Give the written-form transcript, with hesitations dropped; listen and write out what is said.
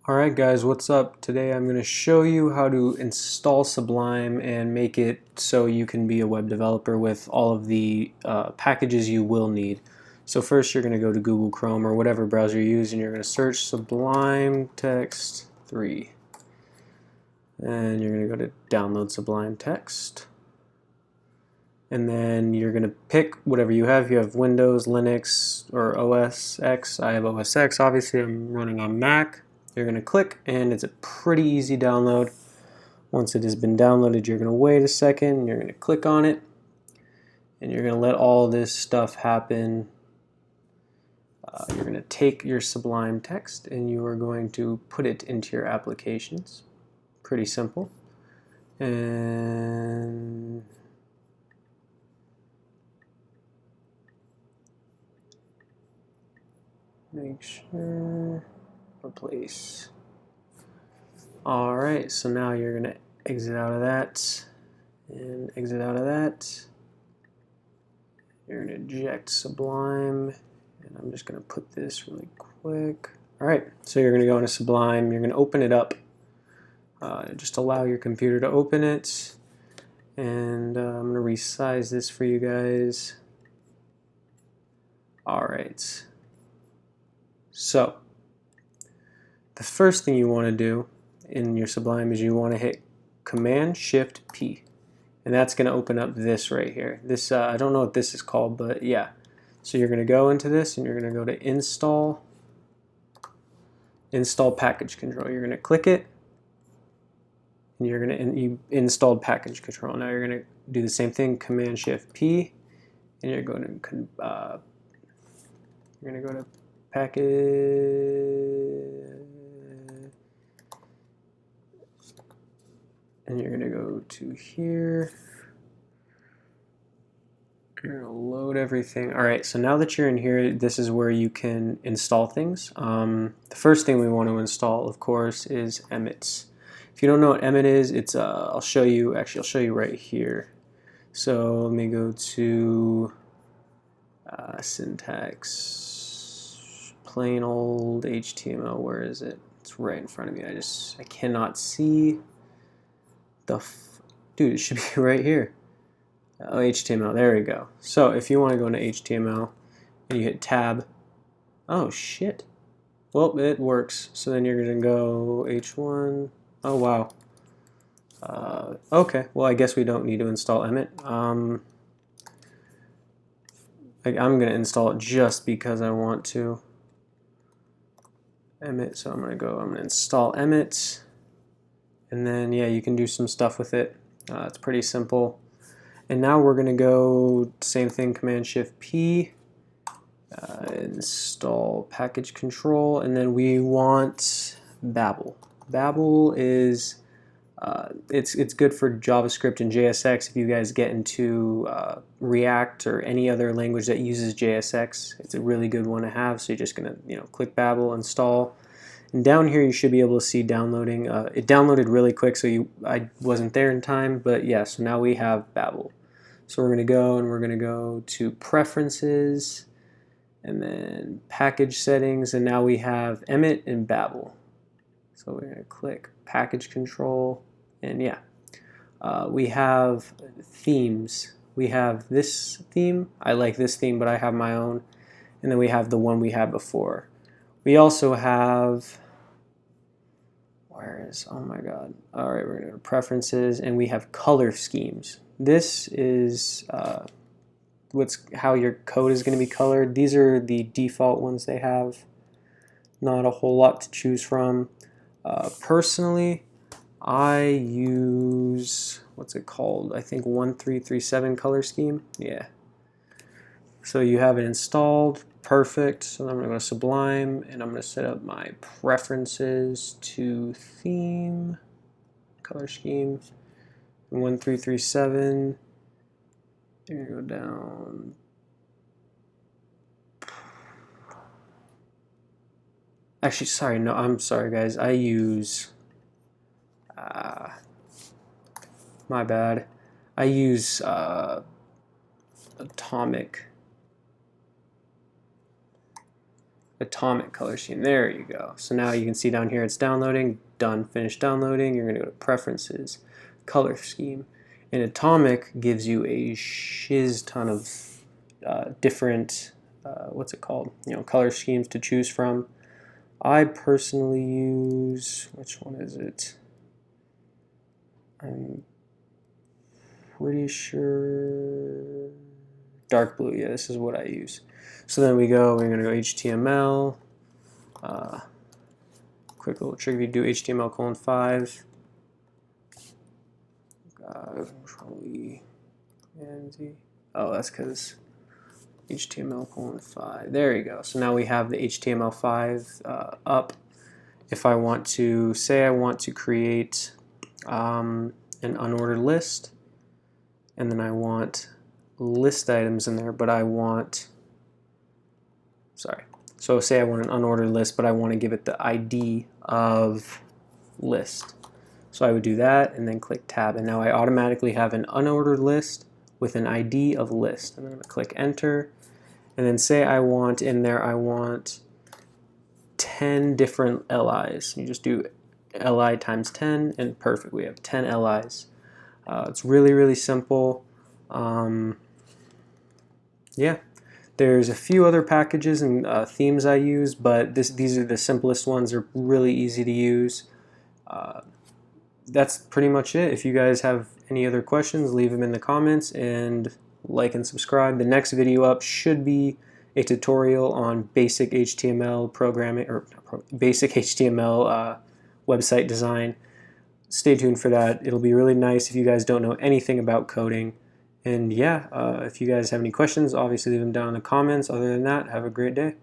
Alright guys, what's up? Today I'm going to show you how to install Sublime and make it so you can be a web developer with all of the packages you will need. So first you're going to go to Google Chrome or whatever browser you use and you're going to search Sublime Text 3. And you're going to go to download Sublime Text. And then you're going to pick whatever you have. You have Windows, Linux, or OS X. I have OS X. Obviously I'm running on Mac. You're going to click and it's a pretty easy download. Once it has been downloaded, you're going to wait a second, you're going to click on it, and you're going to let all this stuff happen. You're going to take your Sublime text and you are going to put it into your applications. Pretty simple. And make sure replace. Alright, so now you're going to exit out of that and exit out of that. You're going to eject Sublime, and I'm just going to put this really quick. Alright, so you're going to go into Sublime, you're going to open it up. Just allow your computer to open it, and I'm going to resize this for you guys. Alright, so the first thing you want to do in your Sublime is you want to hit Command-Shift-P, and that's going to open up this right here. This I don't know what this is called, but yeah. So you're going to go into this and you're going to go to Install Package Control. You're going to click it, and you're going to you installed Package Control. Now you're going to do the same thing, Command-Shift-P, and you're going to go to Package. And you're going to go to here. You're going to load everything. Alright, so now that you're in here, this is where you can install things. The first thing we want to install, of course, is Emmet. If you don't know what Emmet is, it's I'll show you right here. So let me go to syntax, plain old HTML. Where is it? It's right in front of me. I cannot see. Dude, it should be right here. Oh, HTML, there we go. So if you want to go into HTML and you hit tab, oh shit. Well, it works. So then you're going to go H1. Oh wow. Okay, well I guess we don't need to install Emmet. I'm going to install it just because I want to. Emmet, so I'm going to install Emmet. And then yeah, you can do some stuff with it. It's pretty simple. And now we're going to go same thing, Command-Shift-P, install package control, and then we want Babel. Babel is it's good for JavaScript and JSX. If you guys get into React or any other language that uses JSX, it's a really good one to have. So you're just going to click Babel, install. And down here you should be able to see downloading. It downloaded really quick, so I wasn't there in time, but yeah, so now we have Babel. So we're going to go to Preferences, and then Package Settings, and now we have Emmet and Babel. So we're going to click Package Control, and yeah. We have themes. We have this theme. I like this theme, but I have my own. And then we have the one we had before. We also have, oh my god. All right, we're going to go to Preferences, and we have color schemes. This is how your code is going to be colored. These are the default ones they have. Not a whole lot to choose from. Personally, I use, what's it called? I think 1337 color scheme. Yeah. So you have it installed. Perfect. So I'm going to go to Sublime, and I'm going to set up my preferences to theme, color scheme, 1337. You're going to go down. Actually, sorry, no, I'm sorry, guys. I use, my bad. I use Atomic. atomic color scheme. There you go. So now you can see down here it's downloading, done, finished downloading. You're going to go to preferences, color scheme. And atomic gives you a shiz ton of different, what's it called? Color schemes to choose from. I personally use, which one is it? I'm pretty sure dark blue. Yeah, this is what I use. So then we're going to go HTML. Quick little trick: if you do HTML:5, oh, that's because HTML:5. There you go. So now we have the HTML5 up. If I want to say I want to create an unordered list, and then I want list items in there, but I want, so say I want an unordered list, but I want to give it the ID of list. So I would do that and then click tab, and now I automatically have an unordered list with an ID of list. And then I'm going to click enter, and then say I want in there, I want 10 different LIs. You just do LI times 10, and perfect, we have 10 LIs. It's really, really simple. Yeah, there's a few other packages and themes I use, but these are the simplest ones. They're really easy to use. That's pretty much it. If you guys have any other questions, leave them in the comments, and like and subscribe. The next video up should be a tutorial on basic HTML programming, or basic HTML website design. Stay tuned for that. It'll be really nice if you guys don't know anything about coding. And yeah, if you guys have any questions, obviously leave them down in the comments. Other than that, have a great day.